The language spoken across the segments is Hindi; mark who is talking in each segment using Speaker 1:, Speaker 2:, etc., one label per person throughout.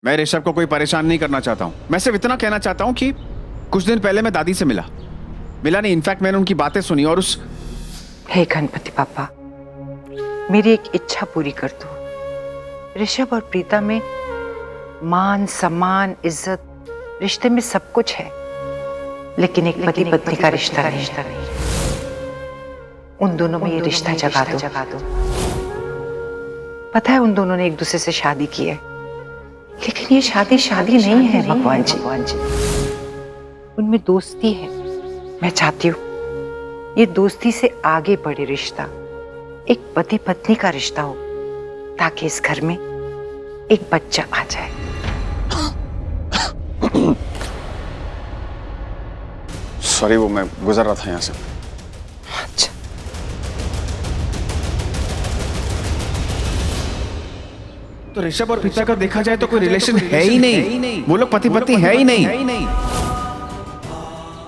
Speaker 1: मैं ऋषभ को कोई परेशान नहीं करना चाहता हूँ। मैं सिर्फ इतना कहना चाहता हूँ कि कुछ दिन पहले मैं दादी से मिला नहीं, इनफैक्ट मैंने उनकी बातें सुनी और उस
Speaker 2: हे गणपति पापा, मेरी एक इच्छा पूरी कर दो। ऋषभ और प्रीता में मान सम्मान इज्जत रिश्ते में सब कुछ है, लेकिन एक पति पत्नी का रिश्ता नहीं। उन दोनों में ये रिश्ता जगा दो। पता है उन दोनों ने एक दूसरे से शादी की है, लेकिन ये शादी नहीं है भगवान जी। उनमें दोस्ती है। मैं चाहती हूँ ये दोस्ती से आगे बढ़े रिश्ता एक पति पत्नी का रिश्ता हो, ताकि इस घर में एक बच्चा आ जाए।
Speaker 1: सॉरी, वो मैं गुजर रहा था यहाँ से।
Speaker 2: अच्छा,
Speaker 1: तो ऋषभ और प्रीता का देखा जाए तो कोई रिलेशन है ही नहीं। वो लोग पति पत्नी है ही नहीं।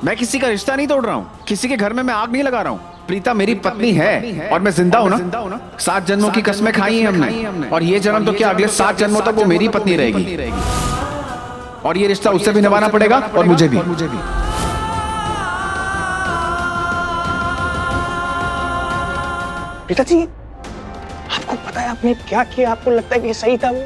Speaker 1: मैं किसी का रिश्ता नहीं तोड़ रहा हूँ, किसी के घर में मैं आग नहीं लगा रहा हूँ। प्रीता मेरी पत्नी है और मैं जिंदा हूँ ना। 7 जन्मों की कस्में खाई हैं हमने, और ये जन्म तो क्या अगले 7 जन्मों तक वो मेरी पत्नी रहेगी। और ये रिश्ता उससे भी निभाना पड़ेगा और मुझे भी।
Speaker 3: प्रीता जी, आपको पता है आपने क्या किया? आपको लगता है कि सही था वो?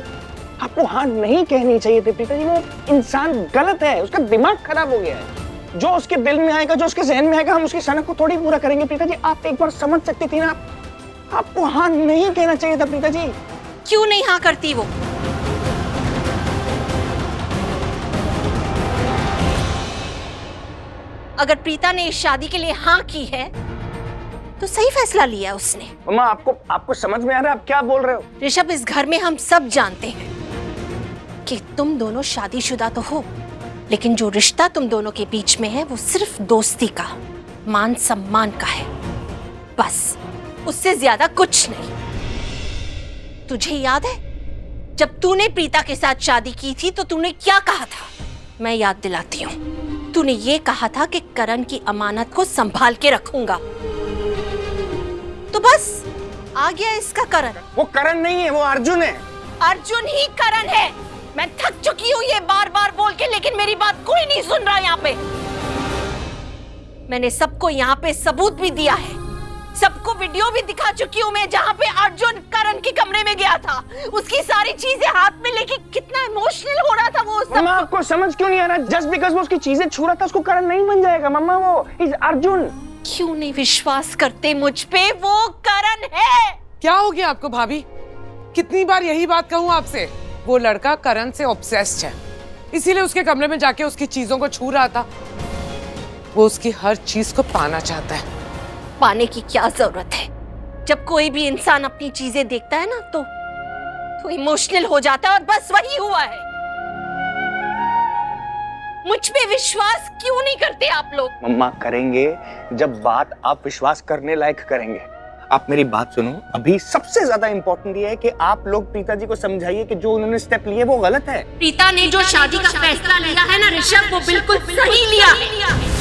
Speaker 3: आपको हाँ नहीं कहनी चाहिए थी प्रीता जी। वो इंसान गलत है, उसका दिमाग खराब हो गया है। जो उसके दिल में आएगा, जो उसके जहन में आएगा, हम उसकी सनक को थोड़ी पूरा करेंगे। प्रीता जी, आप एक बार समझ सकती थी ना। आपको हाँ नहीं कहना चाहिए था प्रीता जी।
Speaker 4: क्यों नहीं हाँ करती वो? अगर प्रीता ने इस शादी के लिए हाँ की है तो सही फैसला लिया उसने।
Speaker 3: मम्मा, आपको समझ में आ रहा है आप क्या बोल रहे हो?
Speaker 4: ऋषभ, इस घर में हम सब जानते हैं कि तुम दोनों शादीशुदा तो हो, लेकिन जो रिश्ता तुम दोनों के बीच में है वो सिर्फ दोस्ती का, मान सम्मान का है, बस, उससे ज्यादा कुछ नहीं। तुझे याद है जब तूने प्रीता के साथ शादी की थी तो तूने क्या कहा था? मैं याद दिलाती हूँ। तूने ये कहा था कि करण की अमानत को संभाल के रखूंगा। तो बस आ गया इसका करण।
Speaker 3: वो करण नहीं है, वो अर्जुन है।
Speaker 4: अर्जुन ही करण है। मैं थक चुकी हूँ ये बार बार बोल के, लेकिन मेरी बात कोई नहीं सुन रहा यहाँ पे। मैंने सबको यहाँ पे सबूत भी दिया है, सबको वीडियो भी दिखा चुकी हूँ मैं, जहाँ पे अर्जुन करण के कमरे में गया था, उसकी सारी चीजें हाथ में लेके कितना इमोशनल हो रहा था वो सब।
Speaker 3: मम्मा, आपको समझ क्यों नहीं आ रहा? जस्ट बिकॉज़ वो उसकी चीजें छू रहा था उसको करण नहीं बन जाएगा। मम्मा, वो इज अर्जुन।
Speaker 4: क्यों नहीं विश्वास करते मुझ पे? वो करण है।
Speaker 5: क्या हो गया आपको भाभी? कितनी बार यही बात कहूँ आपसे? वो लड़का करण से ऑब्सेस्ड है, इसीलिए उसके कमरे में जाके उसकी चीजों को छू रहा था। वो उसकी हर चीज को पाना चाहता है।
Speaker 4: पाने की क्या जरूरत है? जब कोई भी इंसान अपनी चीजें देखता है ना तो इमोशनल हो जाता है, और बस वही हुआ है। मुझ पे विश्वास क्यों नहीं करते आप लोग?
Speaker 3: मम्मा, करेंगे जब बात आप विश्वास करने लायक करेंगे। आप मेरी बात सुनो। अभी सबसे ज्यादा इंपॉर्टेंट ये है कि आप लोग प्रीता जी को समझाइए कि जो उन्होंने स्टेप लिए वो गलत है।
Speaker 4: प्रीता ने जो शादी का फैसला लिया है ना ऋषभ, वो बिल्कुल सही लिया है।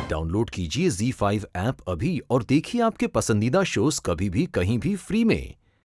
Speaker 6: डाउनलोड कीजिए ZEE5 ऐप अभी और देखिए आपके पसंदीदा शोज कभी भी कहीं भी फ्री में।